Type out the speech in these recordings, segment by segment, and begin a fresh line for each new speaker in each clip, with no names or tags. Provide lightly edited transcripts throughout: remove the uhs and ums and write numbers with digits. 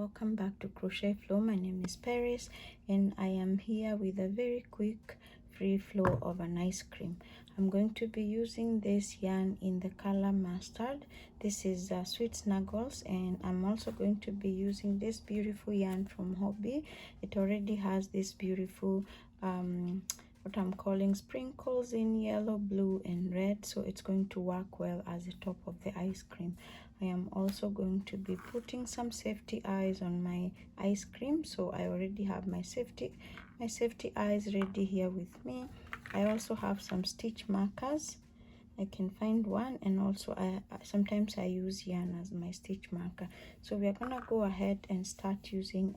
welcome back to Crochet Flow. My name is Paris and I am here with a very quick free flow of an ice cream. I'm going to be using this yarn in the color mustard. This is Sweet Snuggles, and I'm also going to be using this beautiful yarn from Hobby. It already has this beautiful what I'm calling sprinkles in yellow, blue and red, so it's going to work well as the top of the ice cream. I am also going to be putting some safety eyes on my ice cream, so I already have my safety eyes ready here with me. I also have some stitch markers. I can find one, and also sometimes I use yarn as my stitch marker. So we are gonna go ahead and start using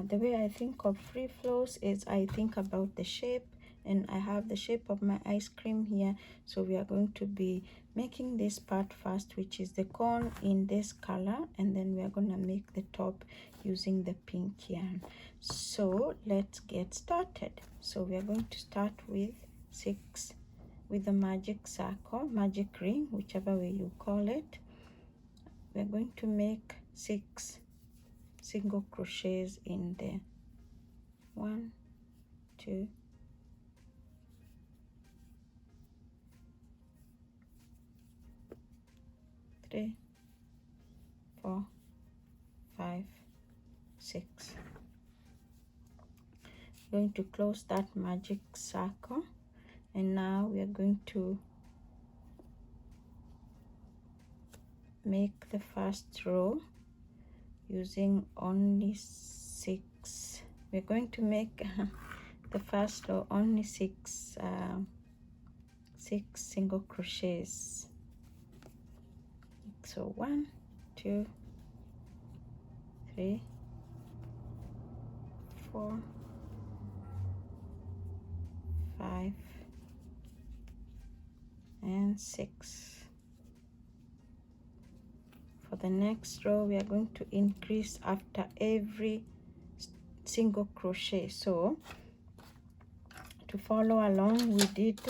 the way I think of free flows is I think about the shape, and I have the shape of my ice cream here. So we are going to be making this part first, which is the cone in this color, and then we are going to make the top using the pink yarn. So let's get started. So we are going to start with 6 with the magic circle, magic ring, whichever way you call it. We are going to make 6 single crochets in there. 1, 2, 3, 4, 5, 6. Going to close that magic circle, and now we are going to make the first row using only 6. We're going to make the first row only 6 single crochets. So 1, 2, 3, 4, 5 and 6. For the next row, we are going to increase after every single crochet. So to follow along, we did,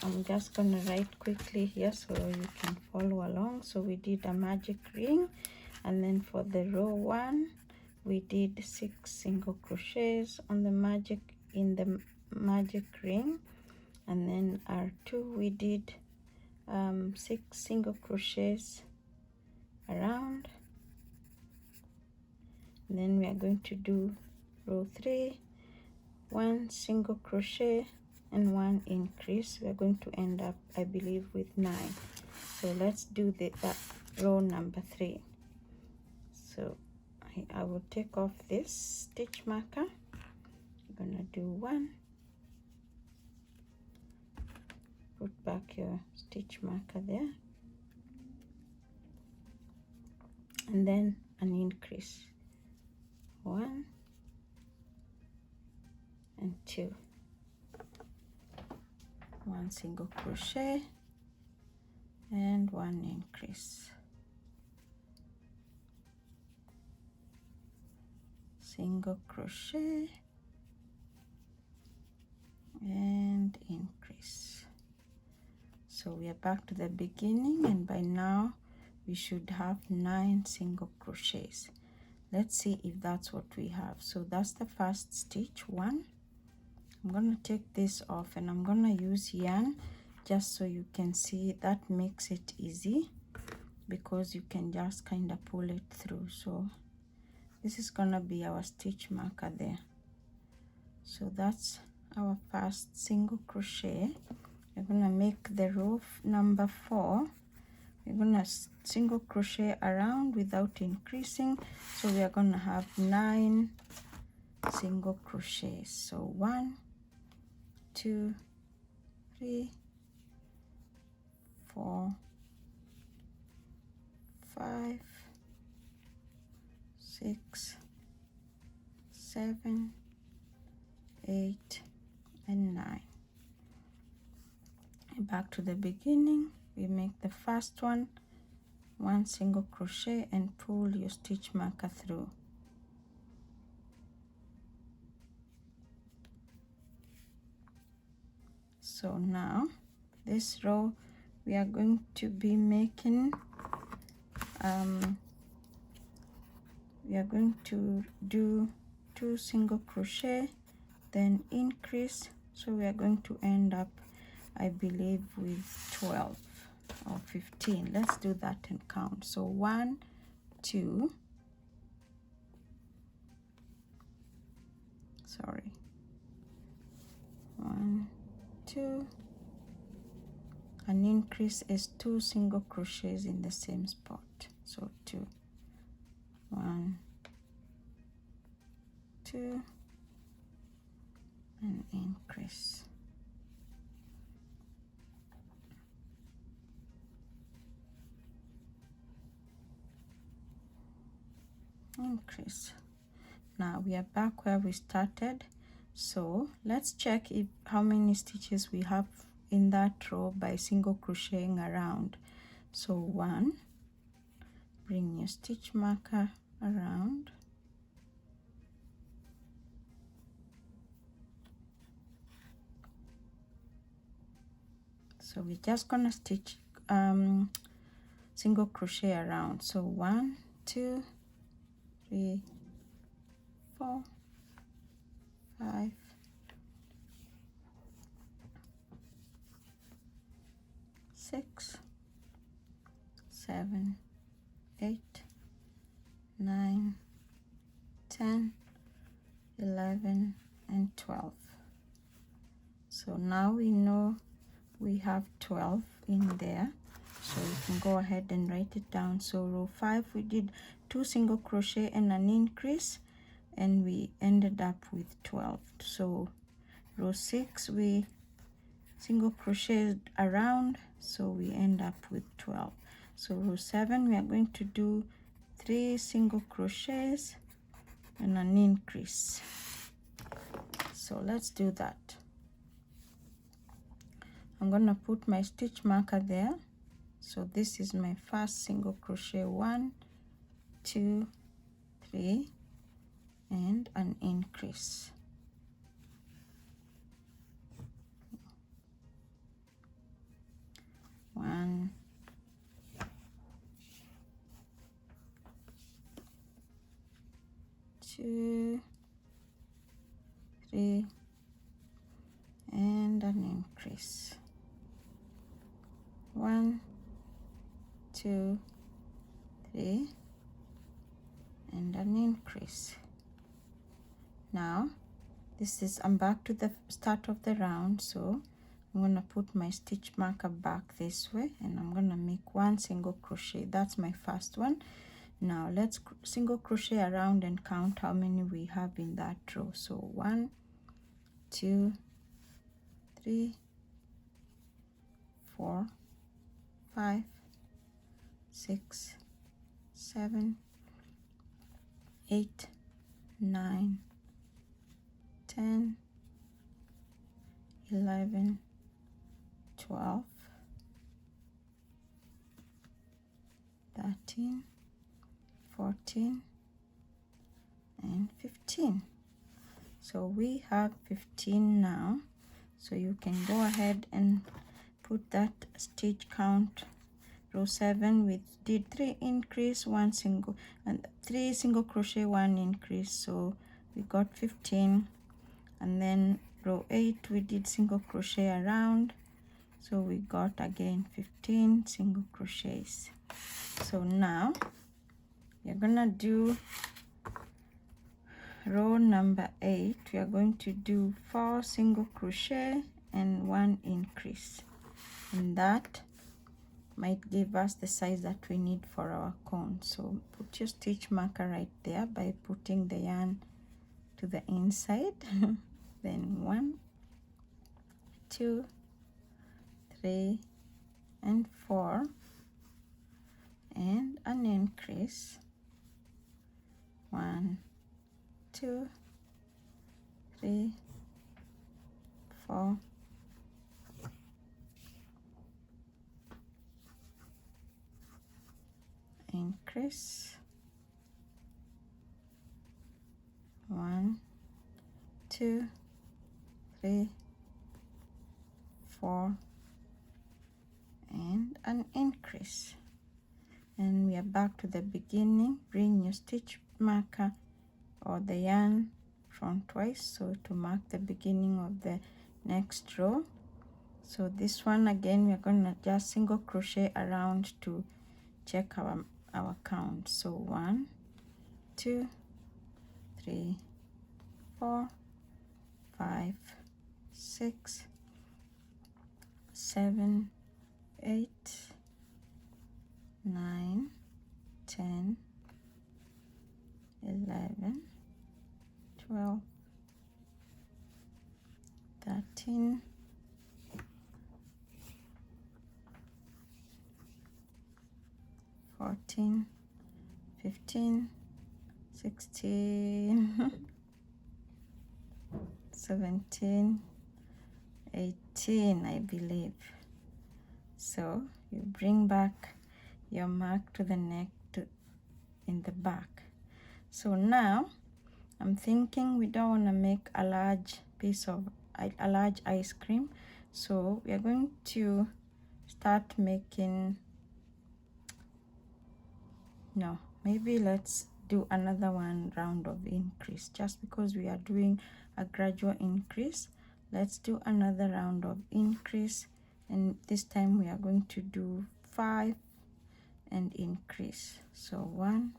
I'm just gonna write quickly here so you can follow along. So we did a magic ring, and then for the row 1 we did 6 single crochets on the magic ring, and then R2 we did 6 single crochets around, and then we are going to do row 3 1 single crochet and 1 increase. We are going to end up, I believe, with 9. So let's do that row number 3. So I will take off this stitch marker. I'm gonna do 1, put back your stitch marker there, and then an increase, 1 and 2, 1 single crochet and 1 increase, single crochet and increase. So we are back to the beginning, and by now we should have 9 single crochets. Let's see if that's what we have. So that's the first stitch 1. I'm gonna take this off, and I'm gonna use yarn just so you can see. That makes it easy because you can just kind of pull it through. So this is gonna be our stitch marker there. So that's our first single crochet. We're gonna make the row number 4. We're gonna single crochet around without increasing, so we are gonna have 9 single crochets. So 1, 2, 3, 4, 5, 6, 7, 8 and 9. Back to the beginning, we make the first 1 single crochet and pull your stitch marker through. So now this row we are going to be making we are going to do 2 single crochet, then increase. So we are going to end up, I believe, with 12 or 15. Let's do that and count. So 1, 2, sorry, 1, 2, an increase is 2 single crochets in the same spot. So 2, 1, 2, and increase. Increase. Now we are back where we started. So let's check if how many stitches we have in that row by single crocheting around. So 1, bring your stitch marker around, so we're just gonna stitch single crochet around. So 1, 2, 3, 4, 5, 6, 7, 8, 9, 10, 11, and 12. So now we know we have 12 in there, so you can go ahead and write it down. So row 5 we did 2 single crochet and an increase, and we ended up with 12. So row 6 we single crocheted around, so we end up with 12. So row 7 we are going to do 3 single crochets and an increase. So let's do that. I'm gonna put my stitch marker there. So this is my first single crochet, 1, 2, 3, and an increase. One, two, 3, and an increase. 1, 2, 3, and an increase. Now this is, I'm back to the start of the round, so I'm gonna put my stitch marker back this way, and I'm gonna make 1 single crochet. That's my first one. Now let's single crochet around and count how many we have in that row. So 1, 2, 3, 4, 5, 6, 7, 8, 9, 10, 11, 12, 13, 14, and 15. So we have 15 now. So you can go ahead and put that stitch count. Row 7 we did 3 increase, 1 single, and 3 single crochet, 1 increase, so we got 15. And then row 8 we did single crochet around, so we got again 15 single crochets. So now we're gonna do row number 8. We are going to do 4 single crochet and 1 increase, and that might give us the size that we need for our cone. So put your stitch marker right there by putting the yarn to the inside. Then 1, 2, 3, and 4, and an increase. 1, 2, 3, 4, increase. 1, 2, 3, 4, and an increase. And we are back to the beginning. Bring your stitch marker or the yarn front twice, so to mark the beginning of the next row. So this one again, we're going to just single crochet around to check our count. So 1, 2, 3, 4, 5, 6, 7, 8, 9, 10, 11, 12, 13, 14, 15, 16, 17, 18, I believe. So you bring back your mark to the neck in the back. So now I'm thinking we don't want to make a large piece of a large ice cream, so we are going to start making, no, maybe let's do another one round of increase. Just because we are doing a gradual increase, let's do another round of increase, and this time we are going to do 5 and increase. So 1,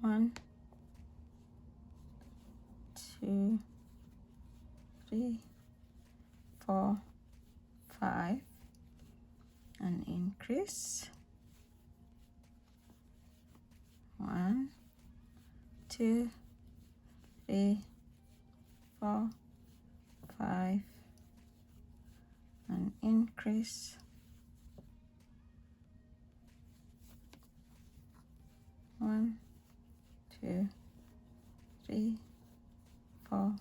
1, 2, 3, 4, 5 and increase. 1, 2, 3, 4, 5 and increase. 1, 2, 3, 4,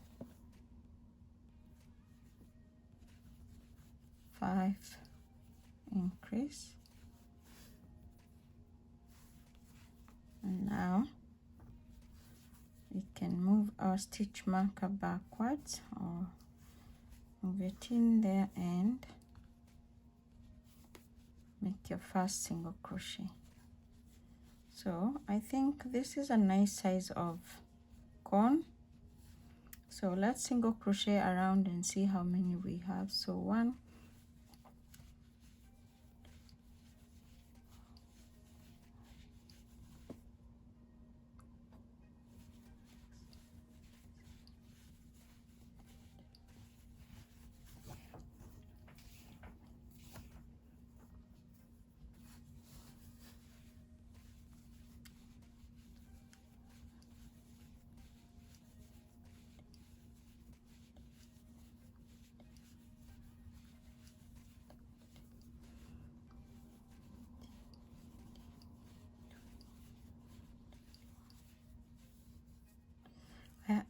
5 increase. And now we can move our stitch marker backwards, or move it in there and make your first single crochet. So I think this is a nice size of cone. So let's single crochet around and see how many we have. So 1,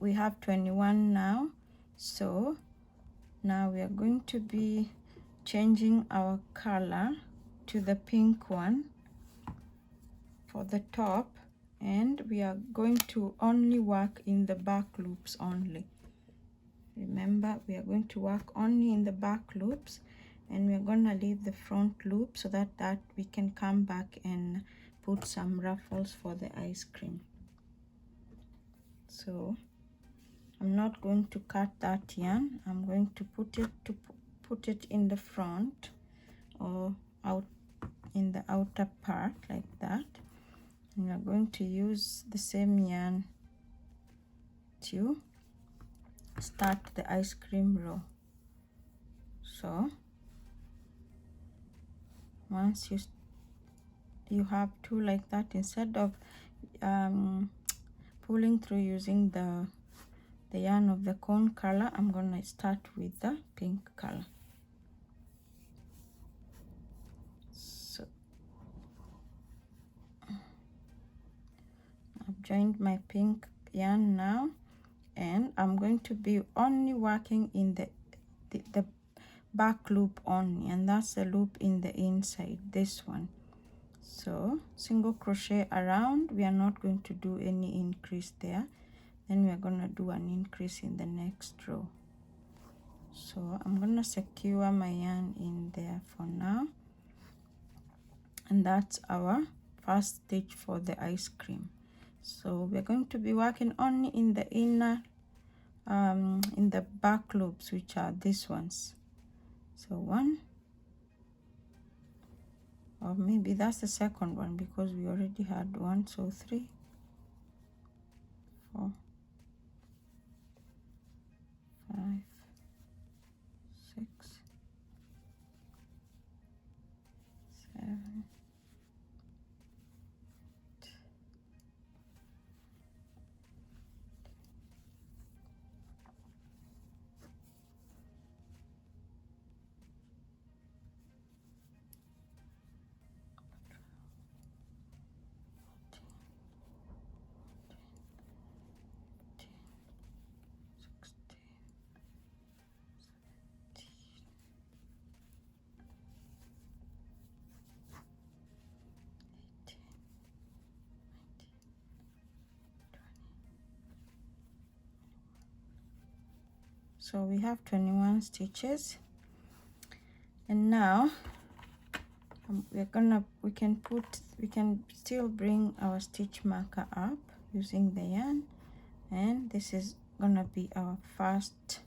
we have 21 now. So now we are going to be changing our color to the pink one for the top, and we are going to only work in the back loops only. Remember, we are going to work only in the back loops, and we're going to leave the front loop so that we can come back and put some ruffles for the ice cream. So I'm not going to cut that yarn. I'm going to put it in the front or out in the outer part like that. And we're going to use the same yarn to start the ice cream row. So once you have two like that, instead of pulling through using the yarn of the cone color, I'm gonna start with the pink color. So I've joined my pink yarn now, and I'm going to be only working in the back loop only, and that's the loop in the inside, this one. So single crochet around, we are not going to do any increase there. Then we are going to do an increase in the next row. So I'm going to secure my yarn in there for now, and that's our first stitch for the ice cream. So we're going to be working only in the inner in the back loops, which are these ones. So 1, or maybe that's the second one because we already had 1. So 3, 4, 5, 6, 7, 8. So we have 21 stitches, and now we can still bring our stitch marker up using the yarn, and this is gonna be our first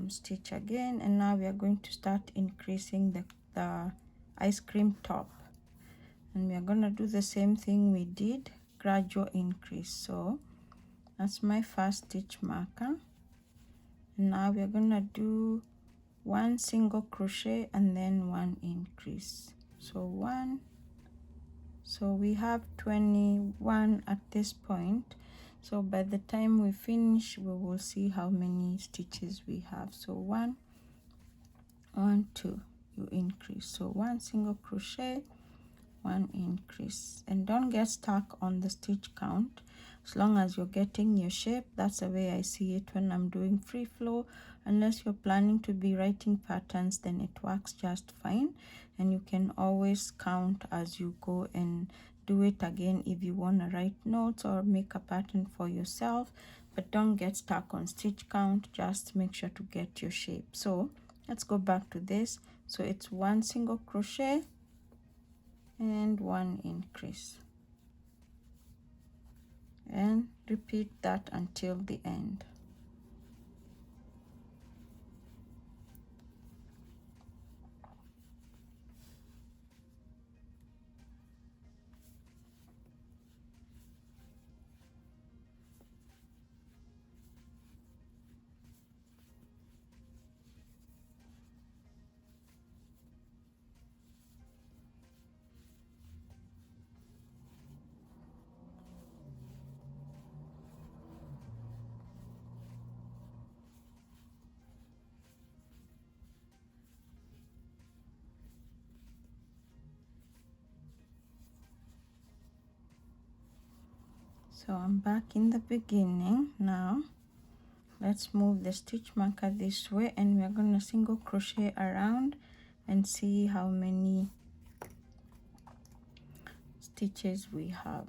stitch again. And now we are going to start increasing the ice cream top, and we are gonna do the same thing we did, gradual increase. So that's my first stitch marker, and now we are gonna do 1 single crochet and then 1 increase. So 1, so we have 21 at this point. So by the time we finish, we will see how many stitches we have. So 1, 1, 2, you increase. So 1 single crochet, 1 increase, and don't get stuck on the stitch count. As long as you're getting your shape, that's the way I see it when I'm doing free flow. Unless you're planning to be writing patterns, then it works just fine, and you can always count as you go and do it again if you want to write notes or make a pattern for yourself. But don't get stuck on stitch count, just make sure to get your shape. So let's go back to this. So it's 1 single crochet and 1 increase, and repeat that until the end. So I'm back in the beginning. Now let's move the stitch marker this way, and we're going to single crochet around and see how many stitches we have.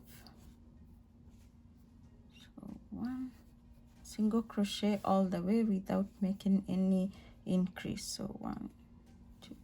So 1 single crochet all the way without making any increase. So 1, 2,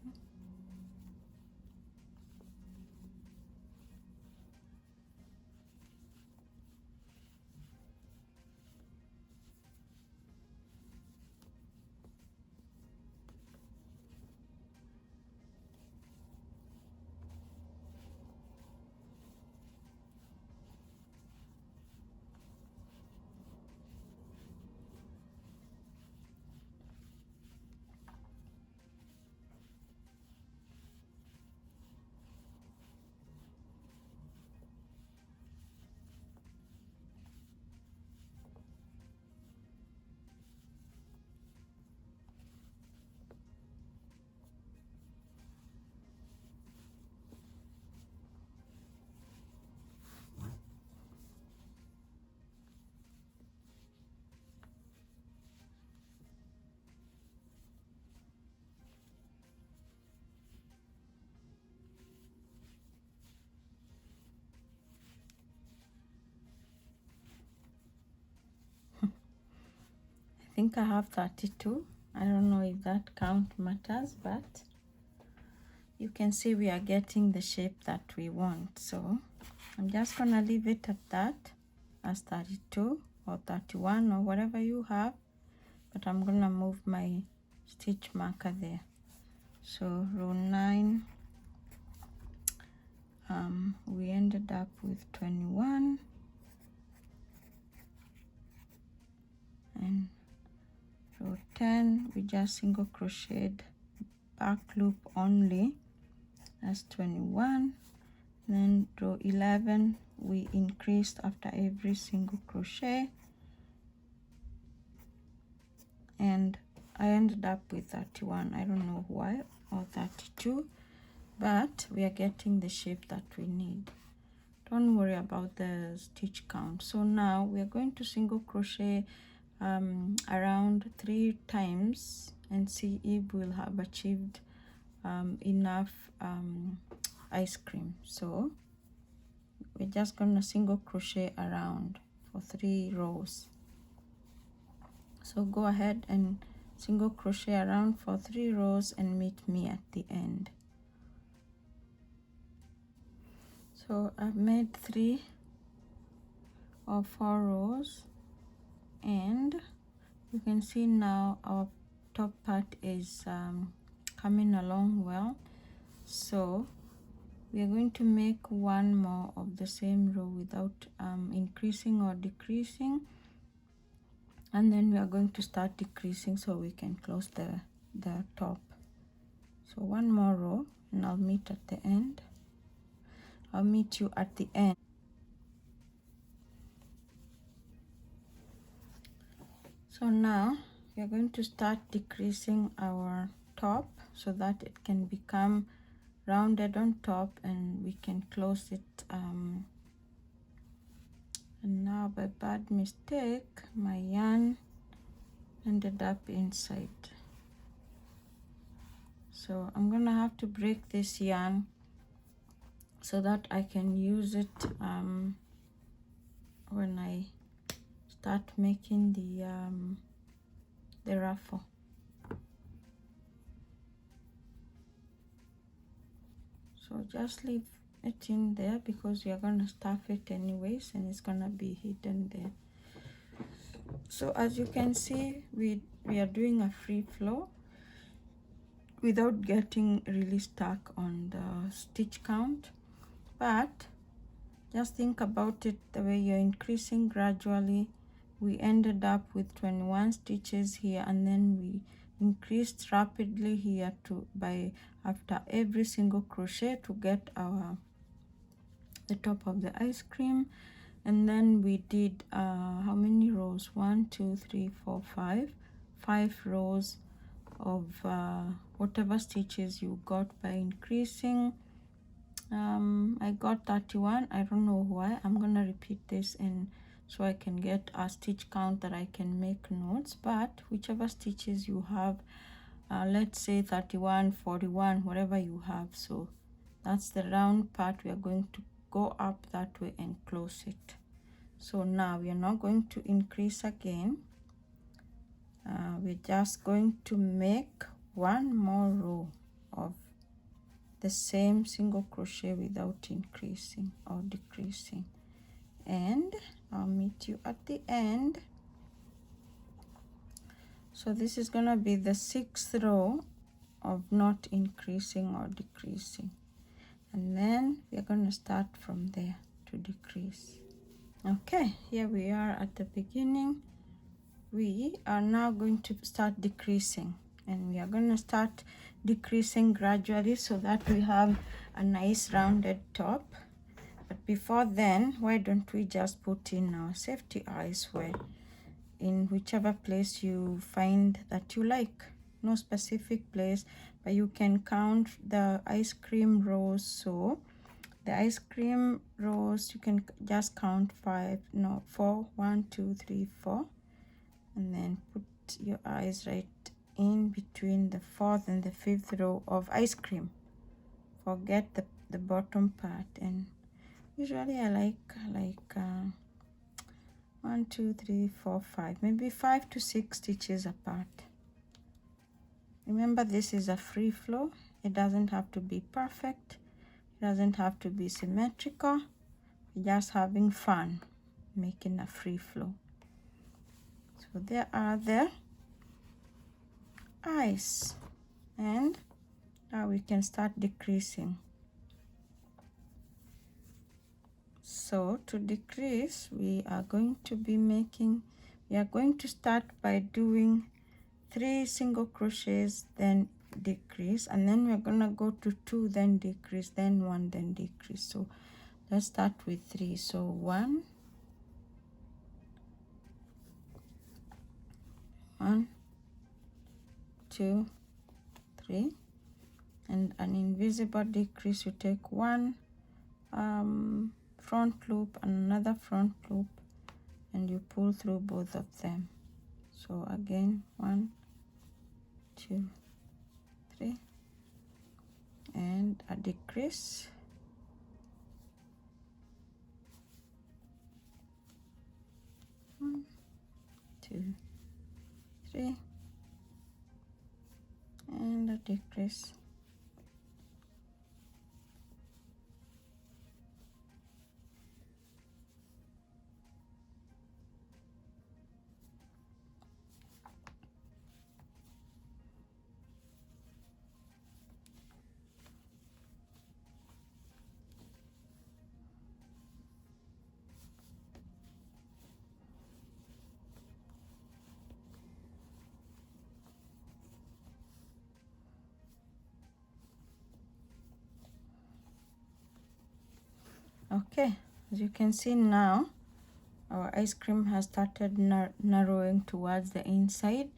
I think I have 32. I don't know if that count matters, but you can see we are getting the shape that we want. So I'm just gonna leave it at that, as 32 or 31 or whatever you have, but I'm gonna move my stitch marker there. So row 9, we ended up with 21, and row 10 we just single crocheted back loop only, that's 21. Then row 11 we increased after every single crochet, and I ended up with 31. I don't know why, or 32, but we are getting the shape that we need. Don't worry about the stitch count. So now we are going to single crochet around 3 times and see if we'll have achieved enough ice cream. So we're just gonna single crochet around for 3 rows. So go ahead and single crochet around for 3 rows and meet me at the end. So I've made 3 or 4 rows, and you can see now our top part is coming along well. So we are going to make one more of the same row without increasing or decreasing, and then we are going to start decreasing so we can close the top. So one more row and I'll meet at the end. I'll meet you at the end. So now we are going to start decreasing our top so that it can become rounded on top and we can close it. And now by bad mistake my yarn ended up inside, so I'm gonna have to break this yarn so that I can use it when I start making the ruffle. So just leave it in there because we are gonna stuff it anyways and it's gonna be hidden there. So as you can see, we are doing a free flow without getting really stuck on the stitch count, but just think about it the way you're increasing gradually. We ended up with 21 stitches here, and then we increased rapidly here after every single crochet to get the top of the ice cream. And then we did how many rows? 1 2 3 4 5 rows of whatever stitches you got by increasing. I got 31. I don't know why. I'm gonna repeat this and so I can get a stitch count that I can make notes, but whichever stitches you have, let's say 31, 41, whatever you have. So that's the round part. We are going to go up that way and close it. So now we are not going to increase again. We're just going to make one more row of the same single crochet without increasing or decreasing, and I'll meet you at the end. So this is gonna be the 6th row of not increasing or decreasing, and then we're gonna start from there to decrease. Okay, here we are at the beginning. We are now going to start decreasing, and we are going to start decreasing gradually so that we have a nice rounded top. But before then, why don't we just put in our safety eyes in whichever place you find that you like. No specific place, but you can count the ice cream rows. So the ice cream rows, you can just count 4. 1 2 3 4, and then put your eyes right in between the 4th and the 5th row of ice cream. Forget the bottom part, and usually I like 1 2 3 4 5, maybe 5 to 6 stitches apart. Remember, this is a free flow. It doesn't have to be perfect, it doesn't have to be symmetrical. We're just having fun, making a free flow. So there are the eyes, and now we can start decreasing. So to decrease, we are going to start by doing 3 single crochets, then decrease, and then we're gonna go to 2, then decrease, then 1, then decrease. So let's start with 3. So 1, 2, 3, and an invisible decrease. You take one front loop and another front loop, and you pull through both of them. So again, 1, 2, 3, and a decrease. 1, 2, 3, and a decrease. Okay, as you can see now, our ice cream has started narrowing towards the inside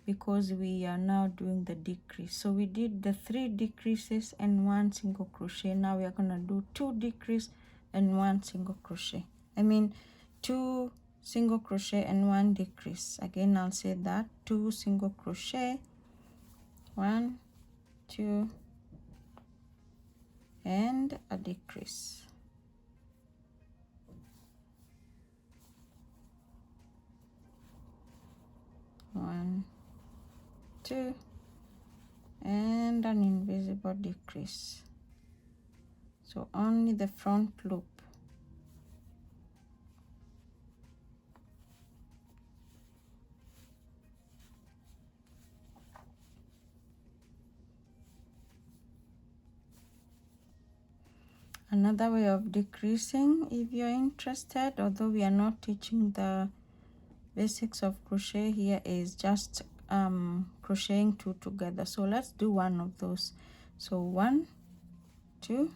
because we are now doing the decrease. So we did the 3 decreases and 1 single crochet. Now we are going to do 2 decrease and 1 single crochet. 2 single crochet and 1 decrease. Again, I'll say that 2 single crochet, 1, 2, and a decrease. 1, 2, and an invisible decrease. So only the front loop. Another way of decreasing, if you're interested, although we are not teaching the basics of crochet here, is just crocheting 2 together. So let's do one of those. So 1, 2,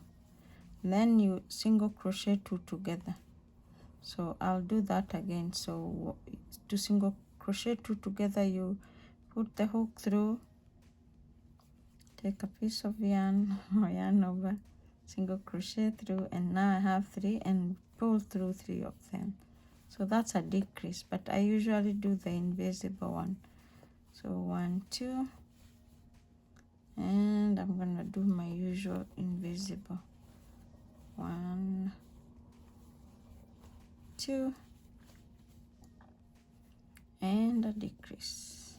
then you single crochet 2 together. So I'll do that again. So to single crochet 2 together, you put the hook through, take a piece of yarn or yarn over, single crochet through, and now I have 3, and pull through 3 of them. So that's a decrease, but I usually do the invisible one. So 1, 2, and I'm gonna do my usual invisible. 1, 2, and a decrease.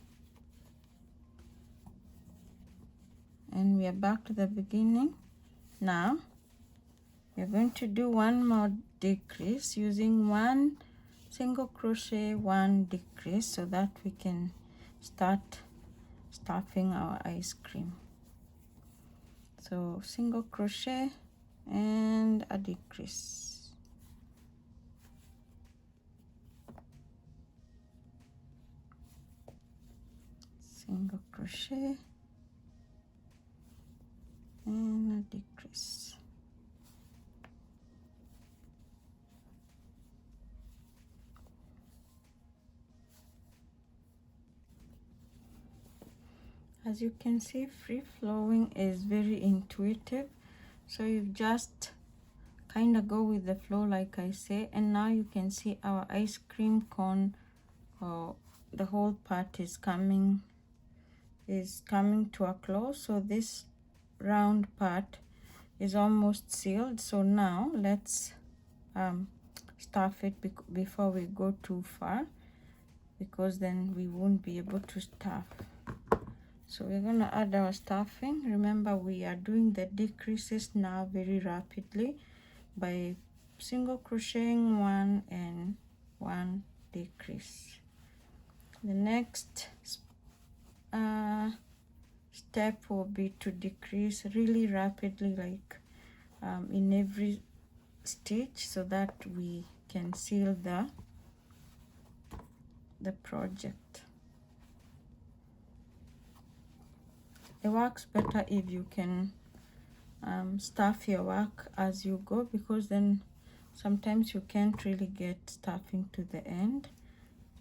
And we are back to the beginning. Now we're going to do one more decrease using 1 single crochet, 1 decrease, so that we can start stuffing our ice cream. So single crochet and a decrease. Single crochet and a decrease. As you can see, free flowing is very intuitive, so you just kind of go with the flow like I say. And now you can see our ice cream cone, the whole part is coming to a close. So this round part is almost sealed. So now let's stuff it before we go too far, because then we won't be able to stuff. So we're going to add our stuffing. Remember, we are doing the decreases now very rapidly by single crocheting one and one decrease. The next step will be to decrease really rapidly, like in every stitch, so that we can seal the project. It works better if you can stuff your work as you go, because then sometimes you can't really get stuffing to the end,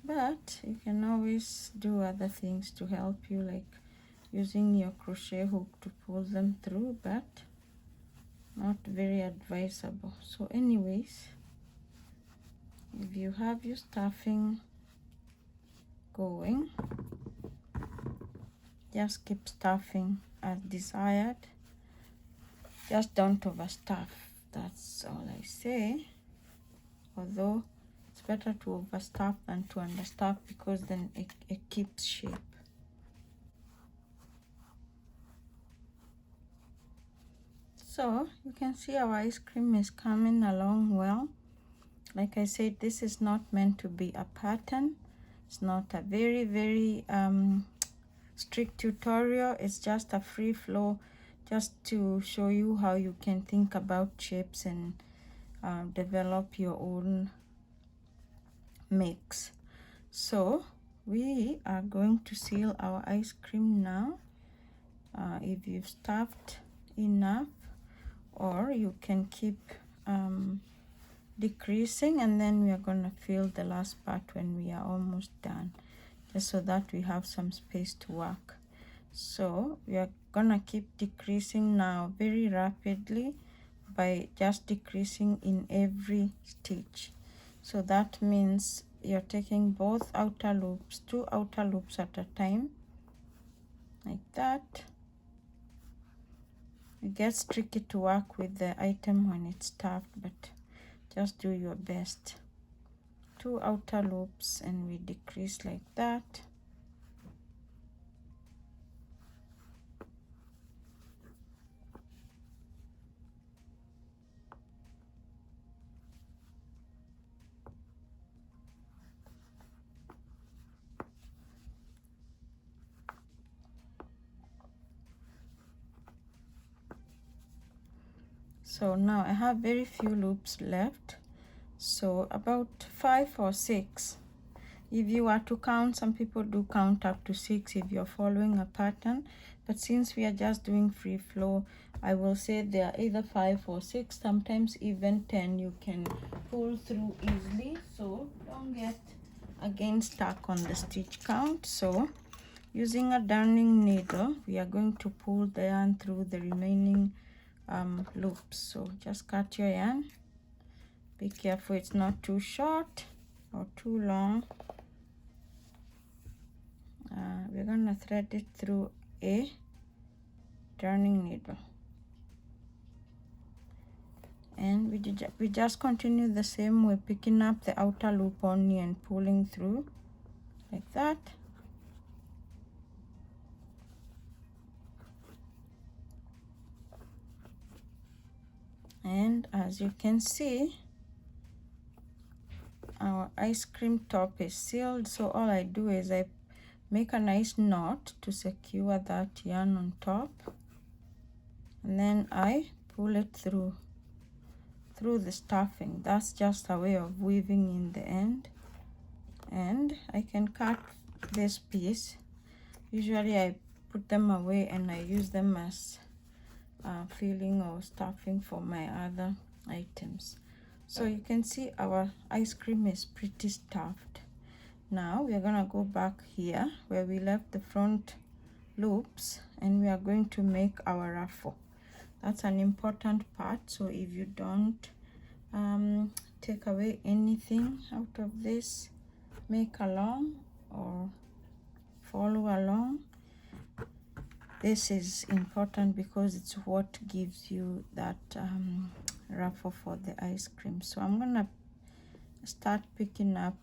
but you can always do other things to help you, like using your crochet hook to pull them through, but not very advisable. So anyways, if you have your stuffing going, just keep stuffing as desired. Just don't overstuff. That's all I say. Although it's better to overstuff than to understuff, because then it keeps shape. So you can see our ice cream is coming along well. Like I said, this is not meant to be a pattern. It's not a very strict tutorial. It's just a free flow, just to show you how you can think about shapes and develop your own mix. So we are going to seal our ice cream now. If you've stuffed enough, or you can keep decreasing, and then we are going to fill the last part when we are almost done, just so that we have some space to work. So we are gonna keep decreasing now very rapidly by just decreasing in every stitch. So that means you're taking both outer loops, 2 outer loops at a time, like that. It gets tricky to work with the item when it's stuffed, but just do your best. 2 outer loops, and we decrease like that. So now I have very few loops left, so about 5 or 6. If you are to count, some people do count up to 6 if you're following a pattern, but since we are just doing free flow, I will say they are either 5 or 6, sometimes even 10. You can pull through easily, so don't get again stuck on the stitch count. So using a darning needle, we are going to pull the yarn through the remaining loops. So just cut your yarn, be careful it's not too short or too long. We're gonna thread it through a darning needle, and we just continue the same way, picking up the outer loop only and pulling through like that. And as you can see, our ice cream top is sealed. So all I do is I make a nice knot to secure that yarn on top, and then I pull it through the stuffing. That's just a way of weaving in the end. And I can cut this piece. Usually I put them away and I use them as filling or stuffing for my other items. So you can see our ice cream is pretty stuffed. Now we are gonna go back here where we left the front loops, and we are going to make our ruffle. That's an important part, so if you don't take away anything out of this, make along or follow along. This is important because it's what gives you that ruffle for the ice cream. So I'm gonna start picking up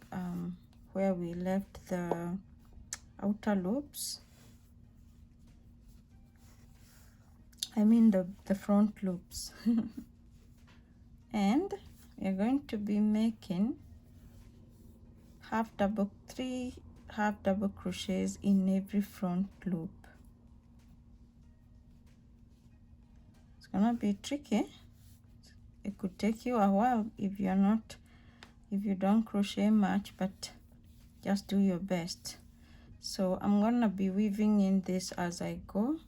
where we left the outer loops. I mean the front loops. And we're going to be making three half double crochets in every front loop. It's gonna be tricky. It could take you a while if you don't crochet much, but just do your best. So I'm gonna be weaving in this as I go.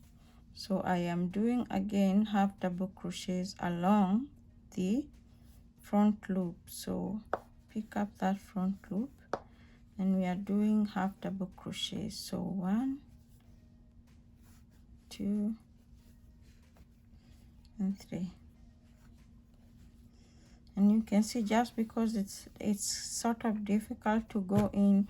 So I am doing again half double crochets along the front loop. So pick up that front loop and we are doing half double crochets. So 1, 2 and 3. And you can see, just because it's sort of difficult to go in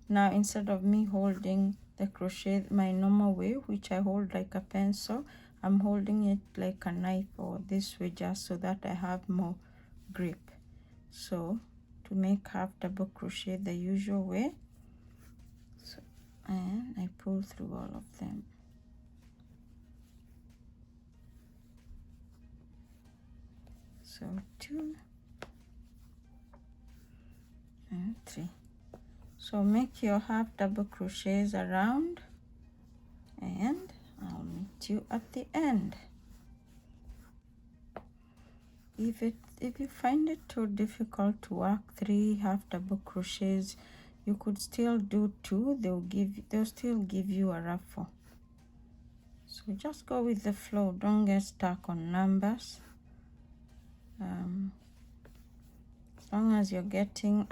now, instead of me holding the crochet my normal way, which I hold like a pencil, I'm holding it like a knife or this way, just so that I have more grip. So to make half double crochet the usual way, so, and I pull through all of them. So 2 and 3. So make your half double crochets around, and I'll meet you at the end. If you find it too difficult to work 3 half double crochets, you could still do 2. They'll still give you a ruffle. So just go with the flow. Don't get stuck on numbers. As long as you're getting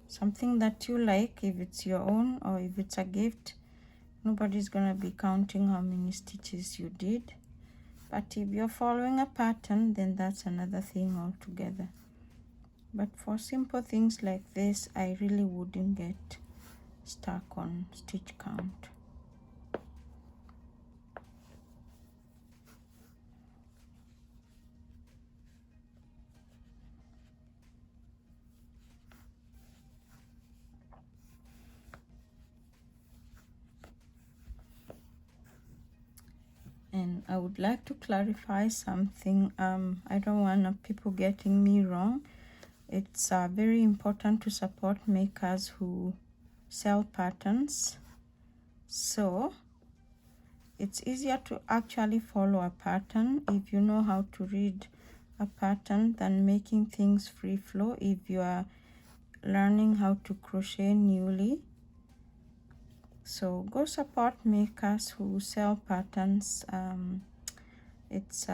something that you like, if it's your own or if it's a gift, nobody's gonna be counting how many stitches you did. But if you're following a pattern, then that's another thing altogether. But for simple things like this, I really wouldn't get stuck on stitch count. And I would like to clarify something. I don't want people getting me wrong. It's very important to support makers who sell patterns. So it's easier to actually follow a pattern if you know how to read a pattern than making things free flow if you are learning how to crochet newly. So go support makers who sell patterns. It's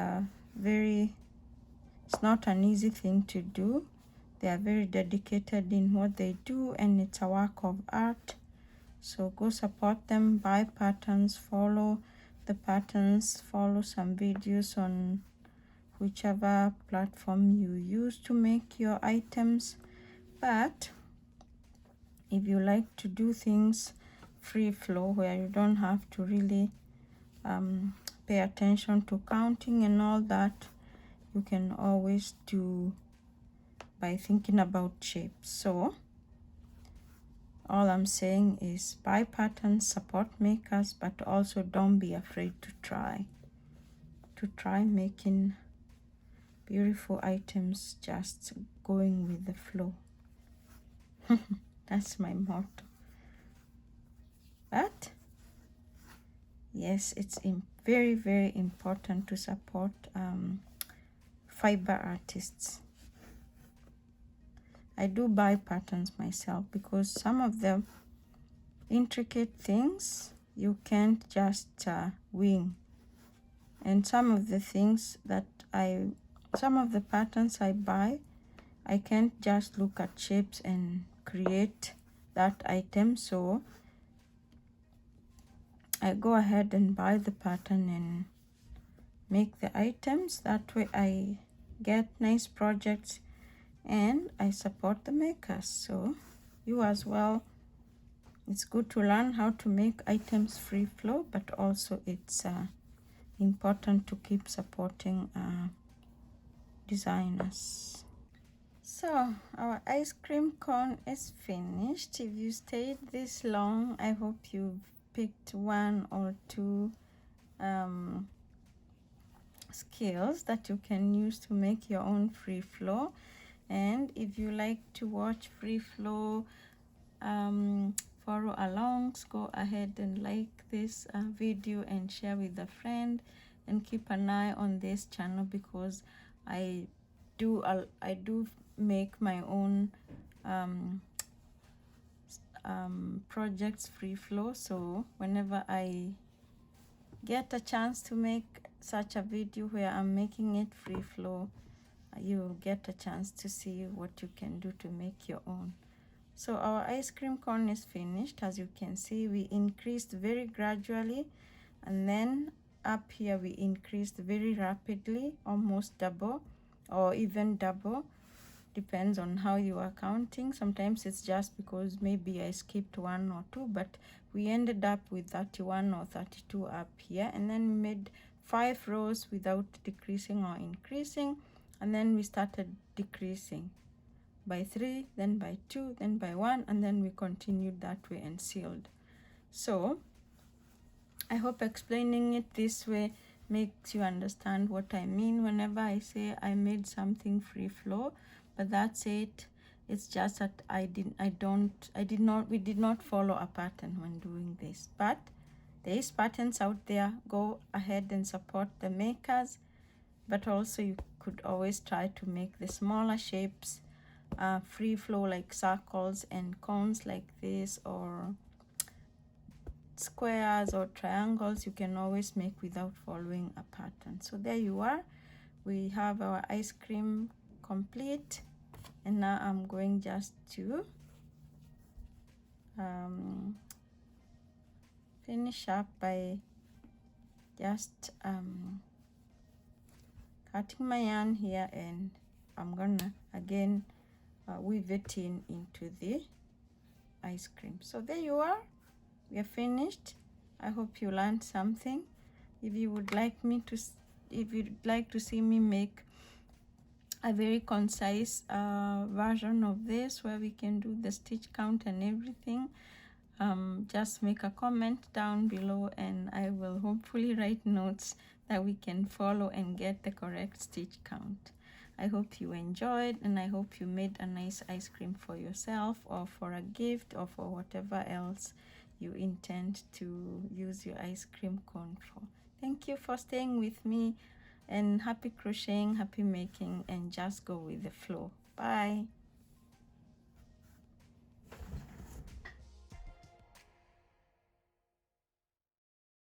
not an easy thing to do. They are very dedicated in what they do, and it's a work of art. So go support them, buy patterns, follow the patterns, follow some videos on whichever platform you use to make your items. But if you like to do things free flow, where you don't have to really pay attention to counting and all that, you can always do by thinking about shapes. So all I'm saying is buy patterns, support makers, but also don't be afraid to try making beautiful items, just going with the flow. That's my motto. But yes, it's very, very important to support fiber artists. I do buy patterns myself because some of the intricate things you can't just wing, and some of the patterns I buy, I can't just look at shapes and create that item. So I go ahead and buy the pattern and make the items. That way I get nice projects and I support the makers. So you as well, it's good to learn how to make items free flow, but also it's important to keep supporting designers. So our ice cream cone is finished. If you stayed this long, I hope you've picked 1 or 2 skills that you can use to make your own free flow. And if you like to watch free flow follow alongs, go ahead and like this video and share with a friend, and keep an eye on this channel because I do make my own projects free flow. So whenever I get a chance to make such a video where I'm making it free flow, you'll get a chance to see what you can do to make your own. So our ice cream cone is finished. As you can see, we increased very gradually, and then up here we increased very rapidly, almost double or even double, depends on how you are counting. Sometimes it's just because maybe I skipped one or two, but we ended up with 31 or 32 up here, and then we made 5 rows without decreasing or increasing, and then we started decreasing by 3, then by 2, then by 1, and then we continued that way and sealed. So I hope explaining it this way makes you understand what I mean whenever I say I made something free flow. But that's it. It's just that we did not follow a pattern when doing this. But there is patterns out there. Go ahead and support the makers. But also you could always try to make the smaller shapes free flow, like circles and cones like this, or squares or triangles. You can always make without following a pattern. So there you are. We have our ice cream complete, and now I'm going just to finish up by just cutting my yarn here, and I'm gonna again weave it into the ice cream. So there you are, we are finished. I hope you learned something. If you'd like to see me make a very concise version of this where we can do the stitch count and everything, just make a comment down below, and I will hopefully write notes that we can follow and get the correct stitch count. I hope you enjoyed, and I hope you made a nice ice cream for yourself, or for a gift, or for whatever else you intend to use your ice cream cone for. Thank you for staying with me, and happy crocheting, happy making, and just go with the flow. Bye.